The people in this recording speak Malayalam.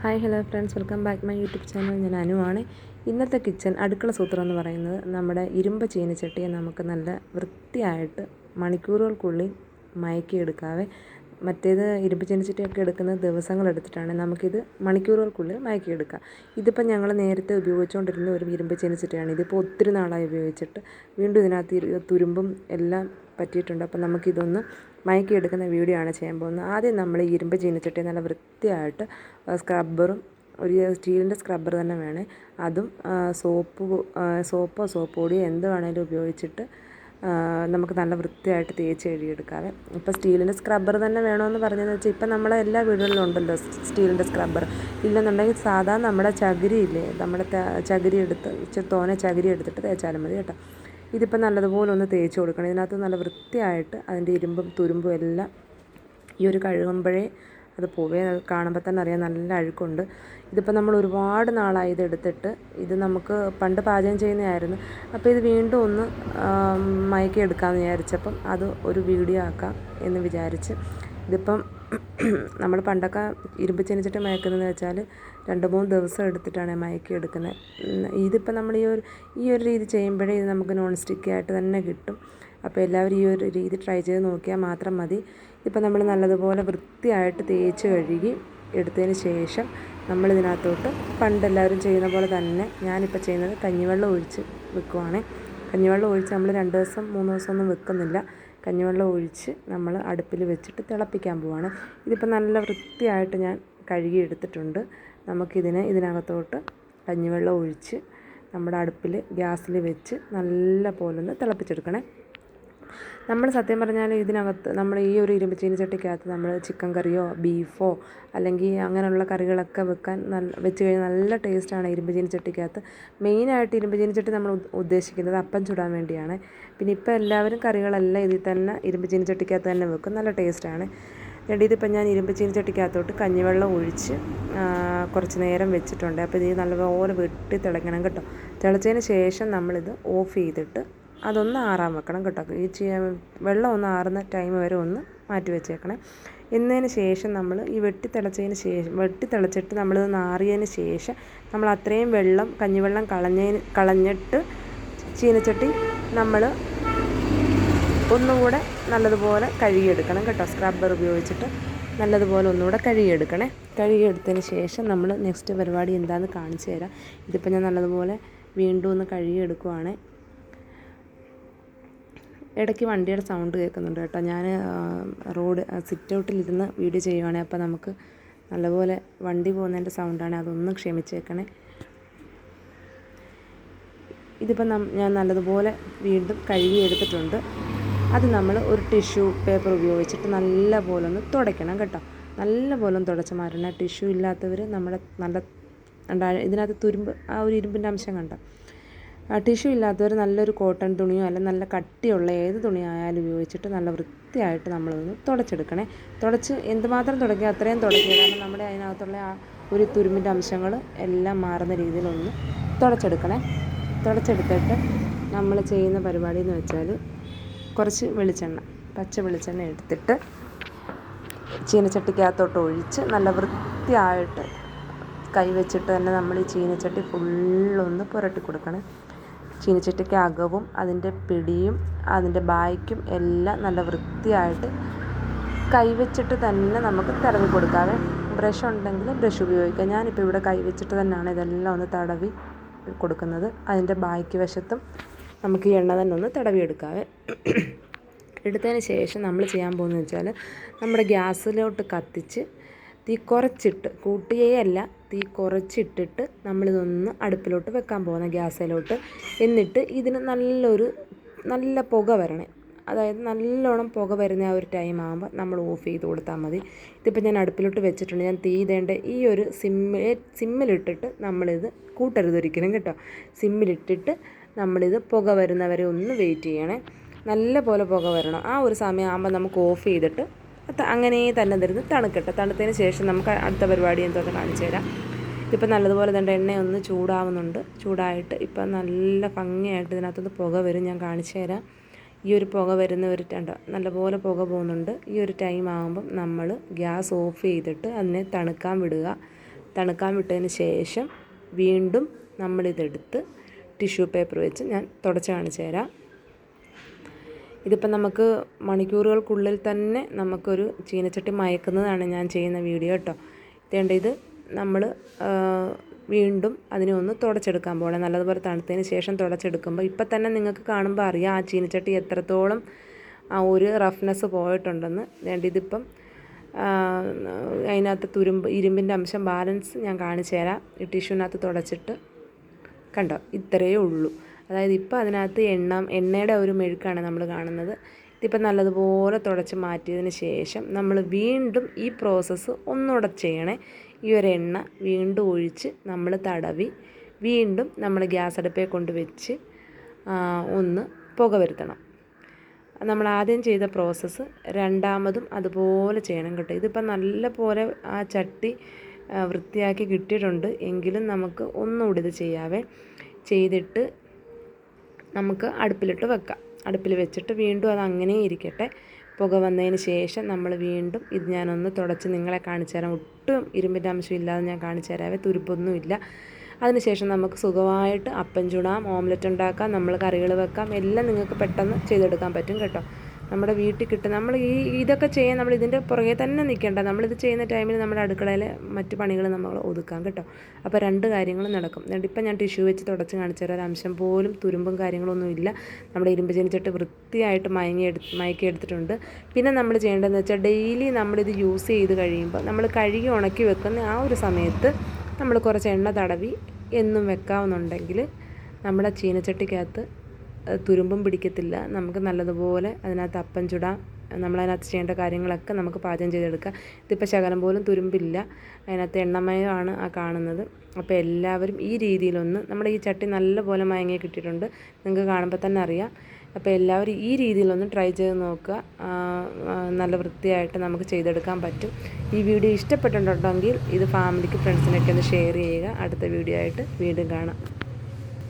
Hi hello friends, welcome back my YouTube channel. ഞാൻ അനുവാണ്. ഇന്നത്തെ കിച്ചൺ അടുക്കള സൂത്രം എന്ന് പറയുന്നത് നമ്മുടെ ഇരുമ്പ് ചീനച്ചട്ടിയെ നമുക്ക് നല്ല വൃത്തിയായിട്ട് മണിക്കൂറുകൾക്കുള്ളിൽ മയക്കിയെടുക്കാവേ. മറ്റേത് ഇരുമ്പ് ചീനച്ചട്ടിയൊക്കെ എടുക്കുന്നത് ദിവസങ്ങളെടുത്തിട്ടാണ്, നമുക്കിത് മണിക്കൂറുകൾക്കുള്ളിൽ മയക്കിയെടുക്കാം. ഇതിപ്പോൾ ഞങ്ങൾ നേരത്തെ ഉപയോഗിച്ചുകൊണ്ടിരുന്ന ഒരു ഇരുമ്പ് ചീനച്ചട്ടിയാണ്. ഇതിപ്പോൾ ഒത്തിരി നാളായി ഉപയോഗിച്ചിട്ട് വീണ്ടും ഇതിനകത്ത് തുരുമ്പും എല്ലാം പറ്റിയിട്ടുണ്ട്. അപ്പോൾ നമുക്കിതൊന്ന് മയക്കിയെടുക്കുന്ന വീഡിയോ ആണ് ചെയ്യാൻ പോകുന്നത്. ആദ്യം നമ്മൾ ഈ ഇരുമ്പ് ചീനച്ചട്ടി നല്ല വൃത്തിയായിട്ട് സ്ക്രബ്ബറും, ഒരു സ്റ്റീലിൻ്റെ സ്ക്രബ്ബർ തന്നെ വേണേ, അതും സോപ്പോ സോപ്പ് പൊടിയോ എന്ത് വേണേലും ഉപയോഗിച്ചിട്ട് നമുക്ക് നല്ല വൃത്തിയായിട്ട് തേച്ച് കഴുകിയെടുക്കാവേ. ഇപ്പോൾ സ്റ്റീലിൻ്റെ സ്ക്രബ്ബർ തന്നെ വേണമെന്ന് പറഞ്ഞതെന്ന് വെച്ചാൽ ഇപ്പം നമ്മളെ എല്ലാ വീടുകളിലും ഉണ്ടല്ലോ സ്റ്റീലിൻ്റെ സ്ക്രബ്ബർ. ഇല്ലെന്നുണ്ടെങ്കിൽ സാധാരണ നമ്മുടെ ചകിരിയില്ലേ, നമ്മുടെ ചകിരി എടുത്ത് ഇച്ചിരി തോനെ ചകിരി എടുത്തിട്ട് തേച്ചാലും മതി കേട്ടോ. ഇതിപ്പോൾ നല്ലതുപോലെ ഒന്ന് തേച്ച് കൊടുക്കണം. ഇതിനകത്ത് നല്ല വൃത്തിയായിട്ട് അതിൻ്റെ ഇരുമ്പും തുരുമ്പും എല്ലാം ഈ ഒരു കഴുകുമ്പോഴേ അത് പോവേ. അത് കാണുമ്പോൾ തന്നെ അറിയാം നല്ല അഴുക്കുണ്ട്. ഇതിപ്പോൾ നമ്മൾ ഒരുപാട് നാളായി ഇതെടുത്തിട്ട്. ഇത് നമുക്ക് പണ്ട് പാചകം ചെയ്യുന്നതായിരുന്നു. അപ്പോൾ ഇത് വീണ്ടും ഒന്ന് മയക്കി എടുക്കാമെന്ന് വിചാരിച്ചപ്പം അത് ഒരു വീഡിയോ ആക്കാം എന്ന് വിചാരിച്ച്. ഇതിപ്പം നമ്മൾ പണ്ടൊക്കെ ഇരുമ്പ് ചീനച്ചട്ടി മയക്കുന്നതെന്ന് വെച്ചാൽ 2-3 ദിവസം എടുത്തിട്ടാണ് മയക്കി എടുക്കുന്നത്. ഇതിപ്പോൾ നമ്മൾ ഈ ഒരു രീതി ചെയ്യുമ്പോഴേ ഇത് നമുക്ക് നോൺ സ്റ്റിക്കായിട്ട് തന്നെ കിട്ടും. അപ്പോൾ എല്ലാവരും ഈ ഒരു രീതി ട്രൈ ചെയ്ത് നോക്കിയാൽ മാത്രം മതി. ഇപ്പോൾ നമ്മൾ നല്ലതുപോലെ വൃത്തിയായിട്ട് തേച്ച് കഴുകി എടുത്തതിന് ശേഷം നമ്മളിതിനകത്തോട്ട് പണ്ടെല്ലാവരും ചെയ്യുന്ന പോലെ തന്നെ ഞാനിപ്പോൾ ചെയ്യുന്നത് കഞ്ഞിവെള്ളം ഒഴിച്ച് വെക്കുവാണ്. കഞ്ഞിവെള്ളം ഒഴിച്ച് നമ്മൾ 2 ദിവസം 3 ദിവസം ഒന്നും വെക്കുന്നില്ല. കഞ്ഞിവെള്ളം ഒഴിച്ച് നമ്മൾ അടുപ്പിൽ വെച്ചിട്ട് തിളപ്പിക്കാൻ പോവാണ്. ഇതിപ്പോൾ നല്ല വൃത്തിയായിട്ട് ഞാൻ കഴുകി എടുത്തിട്ടുണ്ട്. ഇതിനകത്തോട്ട് കഞ്ഞിവെള്ളം ഒഴിച്ച് നമ്മുടെ അടുപ്പിൽ ഗ്യാസിൽ വെച്ച് നല്ല പോലെ ഒന്ന് തിളപ്പിച്ചെടുക്കണേ. നമ്മൾ സത്യം പറഞ്ഞാൽ ഇതിനകത്ത് നമ്മൾ ഈ ഒരു ഇരുമ്പ് ചീനച്ചട്ടിക്കകത്ത് നമ്മൾ ചിക്കൻ കറിയോ ബീഫോ അല്ലെങ്കിൽ അങ്ങനെയുള്ള കറികളൊക്കെ വെച്ച് കഴിഞ്ഞാൽ നല്ല ടേസ്റ്റാണ് ഇരുമ്പ് ചീനച്ചട്ടിക്കകത്ത്. മെയിനായിട്ട് ഇരുമ്പ് ചീനച്ചട്ടി നമ്മൾ ഉദ്ദേശിക്കുന്നത് അപ്പം ചുടാൻ വേണ്ടിയാണ്. പിന്നെ ഇപ്പോൾ എല്ലാവരും കറികളെല്ലാം ഇതിൽ തന്നെ ഇരുമ്പ് ചീനച്ചട്ടിക്കകത്ത് തന്നെ വെക്കും, നല്ല ടേസ്റ്റാണ്. ഇതിപ്പോൾ ഞാൻ ഇരുമ്പ് ചീനച്ചട്ടിക്കകത്തോട്ട് കഞ്ഞിവെള്ളം ഒഴിച്ച് കുറച്ച് നേരം വെച്ചിട്ടുണ്ട്. അപ്പോൾ ഇത് നല്ലപോലെ വെട്ടി തിളയ്ക്കണം കേട്ടോ. തിളച്ചതിന് ശേഷം നമ്മളിത് ഓഫ് ചെയ്തിട്ട് അതൊന്ന് ആറാൻ വെക്കണം കേട്ടോ. വെള്ളം ഒന്ന് ആറുന്ന ടൈം വരെ ഒന്ന് മാറ്റി വെച്ചേക്കണം. എന്നതിന് ശേഷം നമ്മൾ ഈ വെട്ടിത്തിളച്ചിട്ട് നമ്മളിത് ആറിയതിന് ശേഷം നമ്മൾ അത്രയും കഞ്ഞിവെള്ളം കളഞ്ഞിട്ട് ചീനച്ചട്ടി നമ്മൾ ഒന്നുകൂടെ നല്ലതുപോലെ കഴുകിയെടുക്കണം കേട്ടോ. സ്ക്രബ്ബർ ഉപയോഗിച്ചിട്ട് നല്ലതുപോലെ ഒന്നുകൂടെ കഴുകിയെടുത്തതിന് ശേഷം നമ്മൾ നെക്സ്റ്റ് പരിപാടി എന്താണെന്ന് കാണിച്ചു തരാം. ഇതിപ്പോൾ ഞാൻ നല്ലതുപോലെ വീണ്ടും ഒന്ന് കഴുകിയെടുക്കുവാണ്. ഇടയ്ക്ക് വണ്ടിയുടെ സൗണ്ട് കേൾക്കുന്നുണ്ട് കേട്ടോ. ഞാൻ സിറ്റ് ഔട്ടിലിരുന്ന് വീഡിയോ ചെയ്യുവാണെങ്കിൽ അപ്പോൾ നമുക്ക് നല്ലപോലെ വണ്ടി പോകുന്നതിൻ്റെ സൗണ്ടാണ്, അതൊന്നും ക്ഷമിച്ചേക്കണേ. ഇതിപ്പോൾ ഞാൻ നല്ലതുപോലെ വീണ്ടും കഴുകിയെടുത്തിട്ടുണ്ട്. അത് നമ്മൾ ഒരു ടിഷ്യൂ പേപ്പർ ഉപയോഗിച്ചിട്ട് നല്ലപോലെ ഒന്ന് തുടയ്ക്കണം കേട്ടോ. നല്ലപോലെ ഒന്ന് തുടച്ച് മാറ്റണം. ടിഷ്യൂ ഇല്ലാത്തവർ ഇതിനകത്ത് തുരുമ്പ്, ആ ഒരു ഇരുമ്പിൻ്റെ അംശം കണ്ടോ. ടിഷ്യൂ ഇല്ലാത്തവർ നല്ലൊരു കോട്ടൺ തുണിയോ അല്ലെങ്കിൽ നല്ല കട്ടിയുള്ള ഏത് തുണിയായാലും ഉപയോഗിച്ചിട്ട് നല്ല വൃത്തിയായിട്ട് നമ്മളൊന്ന് തുടച്ചെടുക്കണേ. എന്തുമാത്രം തുടയ്ക്കുക അത്രയും തുടയ്ക്കുക. കാരണം നമ്മുടെ അതിനകത്തുള്ള ആ ഒരു തുരുമ്പിൻ്റെ അംശങ്ങൾ എല്ലാം മാറുന്ന രീതിയിലൊന്ന് തുടച്ചെടുത്തിട്ട് നമ്മൾ ചെയ്യുന്ന പരിപാടി എന്ന് വെച്ചാൽ കുറച്ച് പച്ച വെളിച്ചെണ്ണ എടുത്തിട്ട് ചീനച്ചട്ടിക്കകത്തോട്ട് ഒഴിച്ച് നല്ല വൃത്തിയായിട്ട് കൈവച്ചിട്ട് തന്നെ നമ്മൾ ഈ ചീനച്ചട്ടി ഫുള്ളൊന്ന് പുരട്ടി കൊടുക്കണം. ചീനച്ചട്ടിക്ക് അകവും അതിൻ്റെ പിടിയും അതിൻ്റെ ബായ്ക്കും എല്ലാം നല്ല വൃത്തിയായിട്ട് കൈവച്ചിട്ട് തന്നെ നമുക്ക് തടവി കൊടുക്കാവേ. ബ്രഷ് ഉണ്ടെങ്കിൽ ബ്രഷ് ഉപയോഗിക്കാം. ഞാനിപ്പോൾ ഇവിടെ കൈവച്ചിട്ട് തന്നെയാണ് ഇതെല്ലാം ഒന്ന് തടവി കൊടുക്കുന്നത്. അതിൻ്റെ ബായ്ക്ക് വശത്തും നമുക്ക് ഈ എണ്ണ തന്നെ ഒന്ന് തടവിയെടുക്കാവേ. എടുത്തതിന് ശേഷം നമ്മൾ ചെയ്യാൻ പോകുന്നത് വെച്ചാൽ നമ്മുടെ ഗ്യാസിലോട്ട് കത്തിച്ച് തീ കുറച്ചിട്ട്, കൂട്ടുകയല്ല, തീ കുറച്ചിട്ടിട്ട് നമ്മളിതൊന്ന് അടുപ്പിലോട്ട് വെക്കാൻ പോകുന്ന ഗ്യാസിലോട്ട്. എന്നിട്ട് ഇതിന് നല്ല പുക വരണേ. അതായത് നല്ലോണം പുക വരുന്ന ആ ഒരു ടൈം ആകുമ്പോൾ നമ്മൾ ഓഫ് ചെയ്ത് കൊടുത്താൽ മതി. ഇതിപ്പോൾ ഞാൻ അടുപ്പിലോട്ട് വെച്ചിട്ടുണ്ട്. ഞാൻ തീ ഇടേണ്ട ഈ ഒരു സിമ്മിലിട്ടിട്ട് നമ്മളിത് കൂട്ടരുത് ഒരിക്കലും കേട്ടോ. സിമ്മിലിട്ടിട്ട് നമ്മളിത് പുക വരുന്നവരെ ഒന്ന് വെയിറ്റ് ചെയ്യണേ. നല്ല പോലെ പുക വരണം. ആ ഒരു സമയമാകുമ്പോൾ നമുക്ക് ഓഫ് ചെയ്തിട്ട് അങ്ങനെ തന്നെ തരുന്നത് തണുക്കട്ടെ. തണുത്തതിന് ശേഷം നമുക്ക് അടുത്ത പരിപാടി എന്തോന്ന് കാണിച്ചു തരാം. ഇതിപ്പോൾ നല്ലതുപോലെ തന്നെ എണ്ണയൊന്ന് ചൂടായിട്ട് ഇപ്പം നല്ല ഭംഗിയായിട്ട് ഇതിനകത്തുനിന്ന് പുക വരും. ഞാൻ കാണിച്ചു തരാം. ഈ ഒരു പുക വരുന്നവരുണ്ട്, നല്ലപോലെ പുക പോകുന്നുണ്ട്. ഈ ഒരു ടൈം ആകുമ്പം നമ്മൾ ഗ്യാസ് ഓഫ് ചെയ്തിട്ട് അതിനെ തണുക്കാൻ വിടുക. തണുക്കാൻ വിട്ടതിന് ശേഷം വീണ്ടും നമ്മളിതെടുത്ത് ടിഷ്യൂ പേപ്പർ വെച്ച് ഞാൻ തുടച്ച് കാണിച്ചു തരാം. ഇതിപ്പോൾ നമുക്ക് മണിക്കൂറുകൾക്കുള്ളിൽ തന്നെ നമുക്കൊരു ചീനച്ചട്ടി മയക്കുന്നതാണ് ഞാൻ ചെയ്യുന്ന വീഡിയോ കേട്ടോ. ഇത് നമ്മൾ വീണ്ടും അതിനെ ഒന്ന് തുടച്ചെടുക്കാൻ പോകണേ. നല്ലതുപോലെ തണുത്തതിന് ശേഷം തുടച്ചെടുക്കുമ്പോൾ ഇപ്പം തന്നെ നിങ്ങൾക്ക് കാണുമ്പോൾ അറിയാം ആ ചീനച്ചട്ടി എത്രത്തോളം ആ ഒരു റഫ്നെസ് പോയിട്ടുണ്ടെന്ന്. ഇതിപ്പം അതിനകത്ത് ഇരുമ്പിൻ്റെ അംശം ബാലൻസ് ഞാൻ കാണിച്ചു തരാം. ഈ ടിഷ്യൂവിനകത്ത് തുടച്ചിട്ട് കണ്ടോ, ഇത്രയേ ഉള്ളൂ. അതായത് ഇപ്പോൾ അതിനകത്ത് എണ്ണയുടെ ഒരു മെഴുക്കാണ് നമ്മൾ കാണുന്നത്. ഇതിപ്പോൾ നല്ലതുപോലെ തുടച്ച് മാറ്റിയതിന് ശേഷം നമ്മൾ വീണ്ടും ഈ പ്രോസസ്സ് ഒന്നുകൂടെ ചെയ്യണേ. ഈ ഒരു എണ്ണ വീണ്ടും ഒഴിച്ച് നമ്മൾ തടവി വീണ്ടും നമ്മൾ ഗ്യാസ് അടുപ്പേ കൊണ്ട് വെച്ച് ഒന്ന് പുക വരുത്തണം. നമ്മൾ ആദ്യം ചെയ്ത പ്രോസസ്സ് രണ്ടാമതും അതുപോലെ ചെയ്യണം കേട്ടോ. ഇതിപ്പോൾ നല്ല പോലെ ആ ചട്ടി വൃത്തിയാക്കി കിട്ടിയിട്ടുണ്ട്. എങ്കിലും നമുക്ക് ഒന്നുകൂടി ഇത് ചെയ്തിട്ട് നമുക്ക് അടുപ്പിലിട്ട് വെക്കാം. അടുപ്പിൽ വെച്ചിട്ട് വീണ്ടും അത് അങ്ങനെ ഇരിക്കട്ടെ. പുക വന്നതിന് ശേഷം നമ്മൾ വീണ്ടും ഇത് ഞാനൊന്ന് തുടച്ച് നിങ്ങളെ കാണിച്ചു തരാം. ഒട്ടും ഇരുമ്പിൻ്റെ അംശം ഇല്ലാതെ ഞാൻ കാണിച്ചു തരാവേ, തുരുപ്പൊന്നുമില്ല. അതിനുശേഷം നമുക്ക് സുഖമായിട്ട് അപ്പം ചുടാം, ഓംലെറ്റ് ഉണ്ടാക്കാം, നമ്മൾ കറികൾ വെക്കാം, എല്ലാം നിങ്ങൾക്ക് പെട്ടെന്ന് ചെയ്തെടുക്കാൻ പറ്റും കേട്ടോ. നമ്മുടെ വീട്ടിൽ കിട്ടും. നമ്മൾ ഇതൊക്കെ ചെയ്യാൻ നമ്മൾ ഇതിൻ്റെ പുറകെ തന്നെ നിൽക്കേണ്ട. നമ്മളിത് ചെയ്യുന്ന ടൈമിൽ നമ്മുടെ അടുക്കളയിലെ മറ്റു പണികൾ നമ്മൾ ഒതുക്കാം കേട്ടോ. അപ്പോൾ രണ്ട് കാര്യങ്ങളും നടക്കും. ഇപ്പം ഞാൻ ടിഷ്യൂ വെച്ച് തുടച്ച് കാണിച്ചു തരാം. ഒരു അംശം പോലും തുരുമ്പും കാര്യങ്ങളൊന്നും ഇല്ല. നമ്മുടെ ഇരുമ്പ് ചീനച്ചട്ടി വൃത്തിയായിട്ട് മയക്കി എടുത്തിട്ടുണ്ട്. പിന്നെ നമ്മൾ ചെയ്യേണ്ടതെന്ന് വെച്ചാൽ ഡെയിലി നമ്മളിത് യൂസ് ചെയ്ത് കഴിയുമ്പോൾ നമ്മൾ കഴുകി ഉണക്കി വെക്കുന്ന ആ ഒരു സമയത്ത് നമ്മൾ കുറച്ച് എണ്ണ തടവി എന്നും വെക്കാവുന്നുണ്ടെങ്കിൽ നമ്മുടെ ചീനച്ചട്ടിക്കകത്ത് തുരുമ്പും പിടിക്കത്തില്ല. നമുക്ക് നല്ലതുപോലെ അതിനകത്ത് അപ്പം ചുടാം. നമ്മളതിനകത്ത് ചെയ്യേണ്ട കാര്യങ്ങളൊക്കെ നമുക്ക് പാചകം ചെയ്തെടുക്കാം. ഇതിപ്പോൾ ശകലം പോലും തുരുമ്പില്ല. അതിനകത്ത് എണ്ണമയമാണ് ആ കാണുന്നത്. അപ്പോൾ എല്ലാവരും ഈ രീതിയിലൊന്ന്, നമ്മുടെ ഈ ചട്ടി നല്ലപോലെ മയങ്ങി കിട്ടിയിട്ടുണ്ട്, നിങ്ങൾക്ക് കാണുമ്പോൾ തന്നെ അറിയാം. അപ്പോൾ എല്ലാവരും ഈ രീതിയിലൊന്ന് ട്രൈ ചെയ്ത് നോക്കുക. നല്ല വൃത്തിയായിട്ട് നമുക്ക് ചെയ്തെടുക്കാൻ പറ്റും. ഈ വീഡിയോ ഇഷ്ടപ്പെട്ടിട്ടുണ്ടെങ്കിൽ ഇത് ഫാമിലിക്ക് ഫ്രണ്ട്സിനൊക്കെ ഒന്ന് ഷെയർ ചെയ്യുക. അടുത്ത വീഡിയോ ആയിട്ട് വീണ്ടും കാണാം.